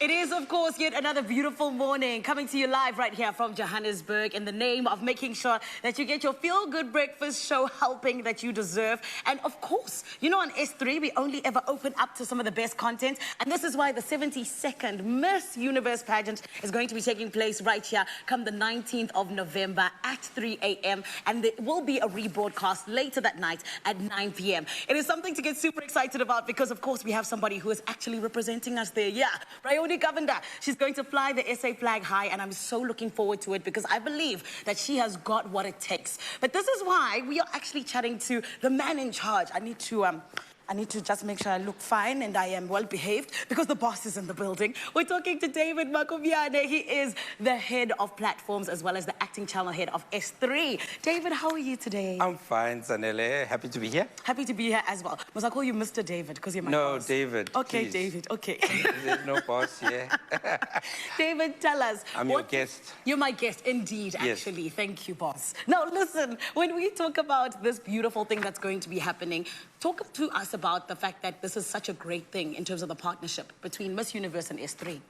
It is, of course, yet another beautiful morning coming to you live right here from Johannesburg in the name of making sure that you get your feel-good breakfast show helping that you deserve. And of course, you know, on S3, we only ever open up to some of the best content. And this is why the 72nd Miss Universe pageant is going to be taking place right here come the 19th of November at 3 a.m. And there will be a rebroadcast later that night at 9 p.m. It is something to get super excited about because, of course, we have somebody who is actually representing us there. Yeah, Bryoni Govender. She's going to fly the SA flag high, and I'm so looking forward to it because I believe that she has got what it takes. But this is why we are actually chatting to the man in charge. I need to just make sure I look fine and I am well behaved because the boss is in the building. We're talking to David Makubyane. He is the head of platforms as well as the acting channel head of S3. David, how are you today? I'm fine, Zanele. Happy to be here. Happy to be here as well. Must I call you Mr. David because you're my boss? No, David. Okay, please. David. Okay. There's no boss here. David, tell us. I'm your guest. You're my guest, indeed, Yes. actually. Thank you, boss. Now, listen, when we talk about this beautiful thing that's going to be happening, talk to us about the fact that this is such a great thing in terms of the partnership between Miss Universe and S3.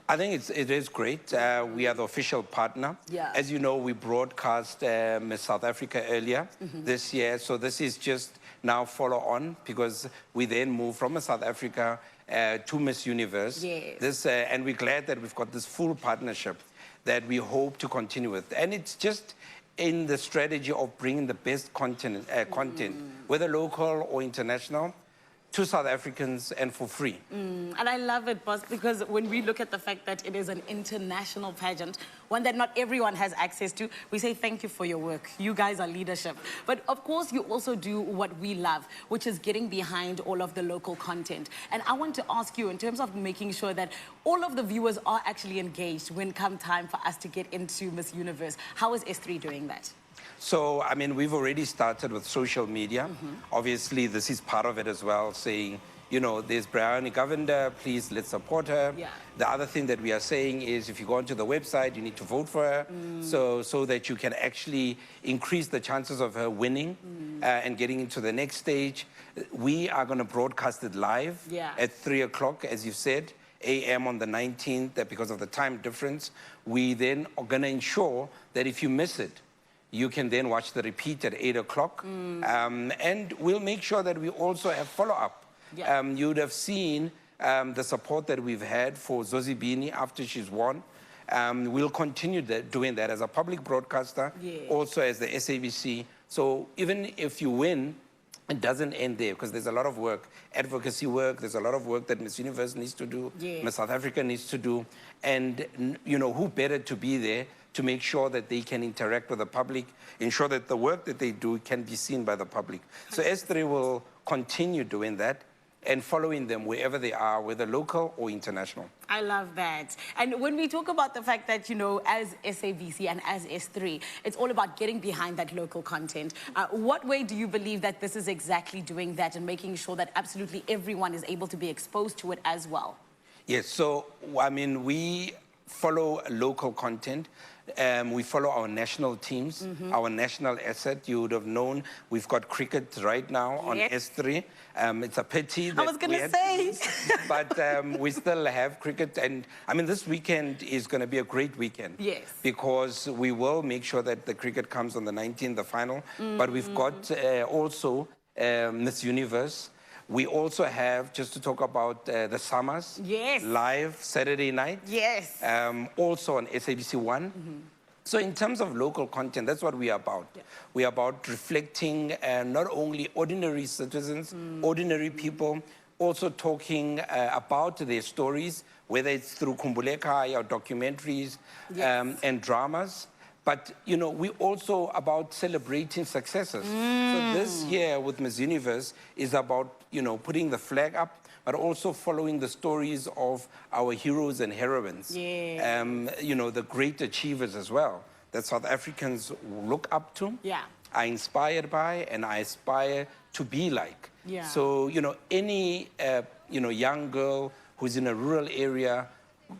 I think it is great. We are the official partner. Yeah. As you know, we broadcast Miss South Africa earlier this year. So this is just now follow on because we then move from Miss South Africa to Miss Universe. Yes. And we're glad that we've got this full partnership that we hope to continue with. And it's just in the strategy of bringing the best content, whether local or international, to South Africans and for free. And I love it, boss, because when we look at the fact that it is an international pageant, one that not everyone has access to, we say thank you for your work. You guys are leadership. But of course, you also do what we love, which is getting behind all of the local content. And I want to ask you, in terms of making sure that all of the viewers are actually engaged when come time for us to get into Miss Universe, how is S3 doing that? So, I mean, we've already started with social media. Obviously, this is part of it as well, saying, you know, there's Bryoni Govender, please, let's support her. Yeah. The other thing that we are saying is if you go onto the website, you need to vote for her so that you can actually increase the chances of her winning and getting into the next stage. We are going to broadcast it live at 3 o'clock, as you said, a.m. on the 19th, because of the time difference. We then are going to ensure that if you miss it, you can then watch the repeat at 8 o'clock. And we'll make sure that we also have follow-up. Yeah. You would have seen the support that we've had for Zozi Bini after she's won. We'll continue doing that as a public broadcaster, also as the SABC. So even if you win, it doesn't end there because there's a lot of work, advocacy work, there's a lot of work that Miss Universe needs to do, Miss South Africa needs to do. And, you know, who better to be there to make sure that they can interact with the public, ensure that the work that they do can be seen by the public. So S3 will continue doing that and following them wherever they are, whether local or international. I love that. And when we talk about the fact that, you know, as SABC and as S3, it's all about getting behind that local content. What way do you believe that this is exactly doing that and making sure that absolutely everyone is able to be exposed to it as well? Yes, so, I mean, we follow local content. We follow our national teams, our national asset. You would have known we've got cricket right now on S3. It's a pity that I was going to say. But we still have cricket. And I mean, this weekend is going to be a great weekend. Yes. Because we will make sure that the cricket comes on the 19th, the final. But we've got also Miss Universe. We also have, just to talk about the Summers, live Saturday night, also on SABC 1. So in terms of local content, that's what we are about. We are about reflecting not only ordinary citizens, ordinary people, also talking about their stories, whether it's through Kumbuleka or documentaries and dramas. But, you know, we also about celebrating successes. So this year with Miss Universe is about, you know, putting the flag up, but also following the stories of our heroes and heroines. You know, the great achievers as well, that South Africans look up to, are inspired by, and I aspire to be like. So, you know, any, you know, young girl who's in a rural area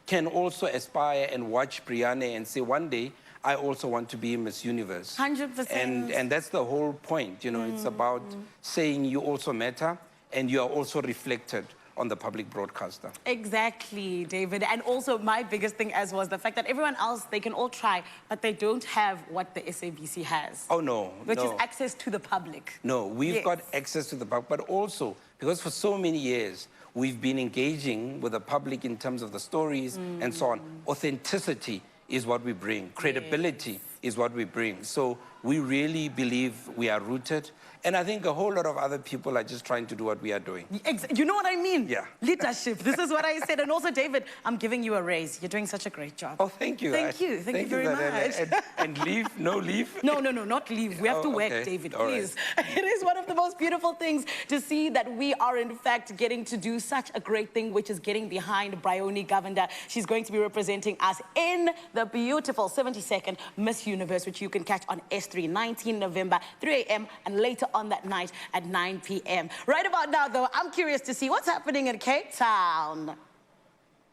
can also aspire and watch Bryoni and say, one day, I also want to be Miss Universe. 100%. And that's the whole point, you know, it's about saying you also matter and you are also reflected on the public broadcaster. Exactly, David. And also my biggest thing as was the fact that everyone else, they can all try, but they don't have what the SABC has. Oh, no. Which is access to the public. No, we've got access to the public, but also because for so many years, we've been engaging with the public in terms of the stories and so on. Authenticity is what we bring. Credibility is what we bring. So we really believe we are rooted. And I think a whole lot of other people are just trying to do what we are doing. You know what I mean? Yeah. Leadership. This is what I said. And also, David, I'm giving you a raise. You're doing such a great job. Oh, thank you. Thank you. Thank you very much. And leave? No leave? No, not leave. We have to work, David, please. Right. It is one of the most beautiful things to see that we are, in fact, getting to do such a great thing, which is getting behind Bryoni Govender. She's going to be representing us in the beautiful 72nd Miss Universe, which you can catch on S3, 19 November, 3 a.m. and later on that night at 9 p.m. Right about now, though, I'm curious to see what's happening in Cape Town.